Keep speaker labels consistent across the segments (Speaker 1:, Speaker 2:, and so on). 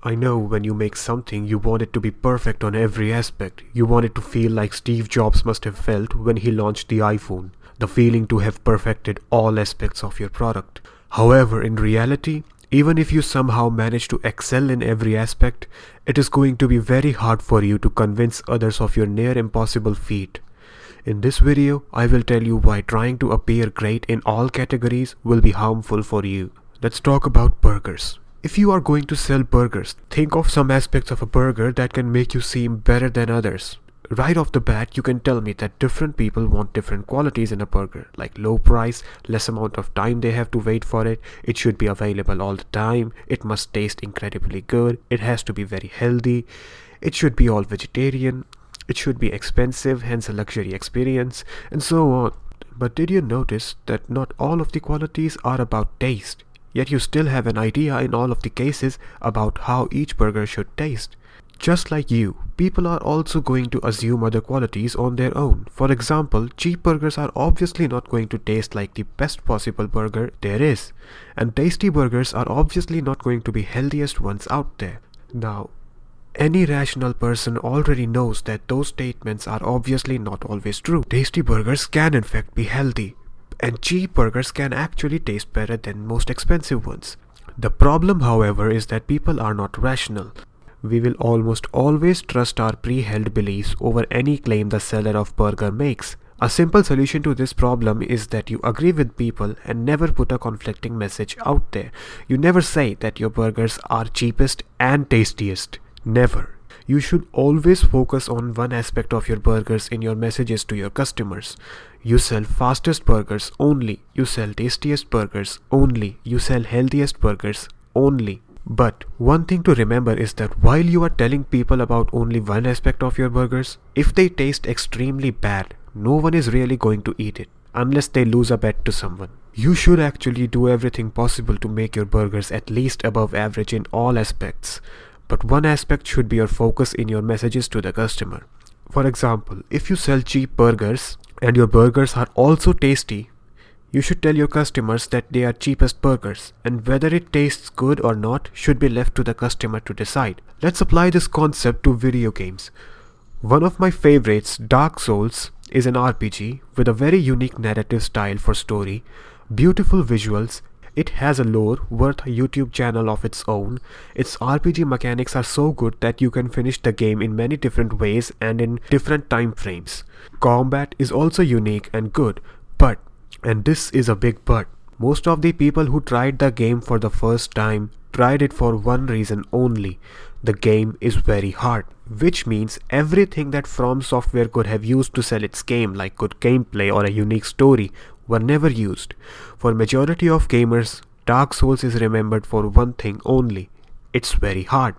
Speaker 1: I know when you make something, you want it to be perfect on every aspect. You want it to feel like Steve Jobs must have felt when he launched the iPhone. The feeling to have perfected all aspects of your product. However, in reality, even if you somehow manage to excel in every aspect, it is going to be very hard for you to convince others of your near impossible feat. In this video, I will tell you why trying to appear great in all categories will be harmful for you. Let's talk about burgers. If you are going to sell burgers, think of some aspects of a burger that can make you seem better than others. Right off the bat, you can tell me that different people want different qualities in a burger, like low price, less amount of time they have to wait for it, it should be available all the time, it must taste incredibly good, it has to be very healthy, it should be all vegetarian, it should be expensive, hence a luxury experience, and so on. But did you notice that not all of the qualities are about taste? Yet you still have an idea in all of the cases about how each burger should taste. Just like you, people are also going to assume other qualities on their own. For example, cheap burgers are obviously not going to taste like the best possible burger there is. And tasty burgers are obviously not going to be healthiest ones out there. Now, any rational person already knows that those statements are obviously not always true. Tasty burgers can in fact be healthy, and cheap burgers can actually taste better than most expensive ones. The problem, however, is that people are not rational. We will almost always trust our pre-held beliefs over any claim the seller of burger makes. A simple solution to this problem is that you agree with people and never put a conflicting message out there. You never say that your burgers are cheapest and tastiest. Never. You should always focus on one aspect of your burgers in your messages to your customers. You sell fastest burgers only. You sell tastiest burgers only. You sell healthiest burgers only. But one thing to remember is that while you are telling people about only one aspect of your burgers, if they taste extremely bad, no one is really going to eat it, unless they lose a bet to someone. You should actually do everything possible to make your burgers at least above average in all aspects. But one aspect should be your focus in your messages to the customer. For example, if you sell cheap burgers and your burgers are also tasty, you should tell your customers that they are cheapest burgers, and whether it tastes good or not should be left to the customer to decide. Let's apply this concept to video games. One of my favorites, Dark Souls, is an RPG with a very unique narrative style for story, beautiful visuals. It has a lore worth a YouTube channel of its own. Its RPG mechanics are so good that you can finish the game in many different ways and in different time frames. Combat is also unique and good, but, and this is a big but, most of the people who tried the game for the first time tried it for one reason only. The game is very hard, which means everything that From Software could have used to sell its game, like good gameplay or a unique story, were never used. For majority of gamers, Dark Souls is remembered for one thing only: it's very hard.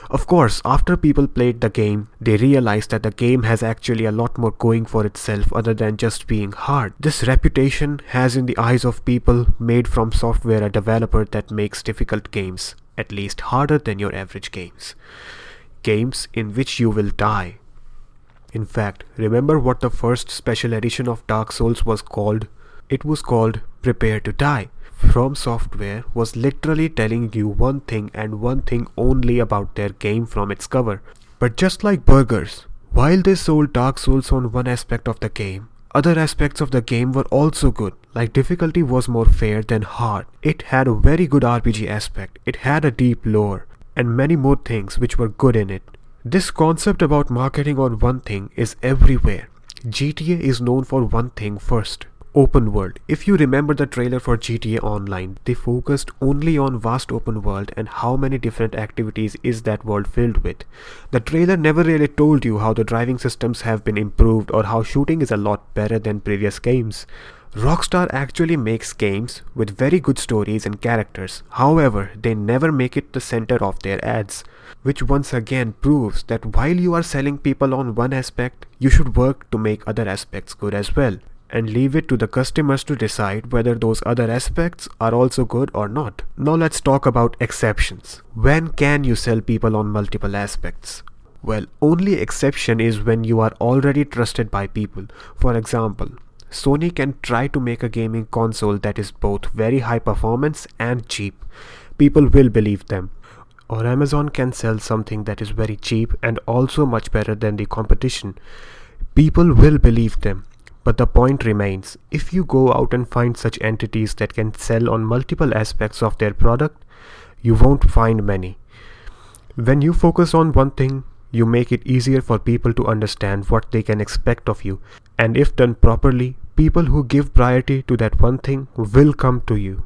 Speaker 1: Of course, after people played the game, they realized that the game has actually a lot more going for itself other than just being hard. This reputation has in the eyes of people made From Software a developer that makes difficult games at least harder than your average games. Games in which you will die. In fact, remember what the first special edition of Dark Souls was called? It was called Prepare to Die. From Software was literally telling you one thing and one thing only about their game from its cover. But just like burgers, while they sold Dark Souls on one aspect of the game, other aspects of the game were also good, like difficulty was more fair than hard. It had a very good RPG aspect, it had a deep lore, and many more things which were good in it. This concept about marketing on one thing is everywhere. GTA is known for one thing first: open world. If you remember the trailer for GTA Online, they focused only on vast open world and how many different activities is that world filled with. The trailer never really told you how the driving systems have been improved or how shooting is a lot better than previous games. Rockstar actually makes games with very good stories and characters. However, they never make it the center of their ads, which once again proves that while you are selling people on one aspect, you should work to make other aspects good as well, and leave it to the customers to decide whether those other aspects are also good or not. Now let's talk about exceptions. When can you sell people on multiple aspects? Well, only exception is when you are already trusted by people. For example, Sony can try to make a gaming console that is both very high performance and cheap. People will believe them. or Amazon can sell something that is very cheap and also much better than the competition. People will believe them. But the point remains, if you go out and find such entities that can sell on multiple aspects of their product, you won't find many. When you focus on one thing, you make it easier for people to understand what they can expect of you. And if done properly, people who give priority to that one thing will come to you.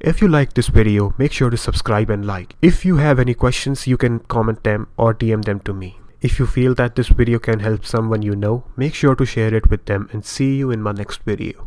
Speaker 1: If you like this video, make sure to subscribe and like. If you have any questions, you can comment them or DM them to me. If you feel that this video can help someone you know, make sure to share it with them and see you in my next video.